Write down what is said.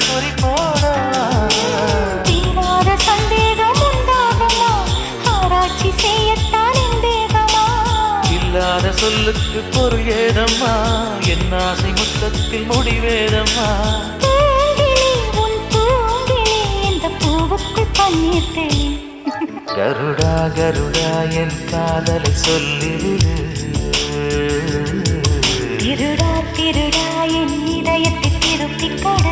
குறி போட தீராத சந்தேகம் உண்டாகுமா ஆராய்ச்சி செய்யத்தான் எந்தேகமா இல்லாத சொல்லுக்கு பொருள் ஏதம்மா என் ஆசை முத்தத்தில் முடிவேதம்மா பூங்கிலே உன் பூங்கிலே இந்த பூவுக்கு பன்னீர் தெளி கருடா கருடா என் காதலை சொல்லிடு திருடா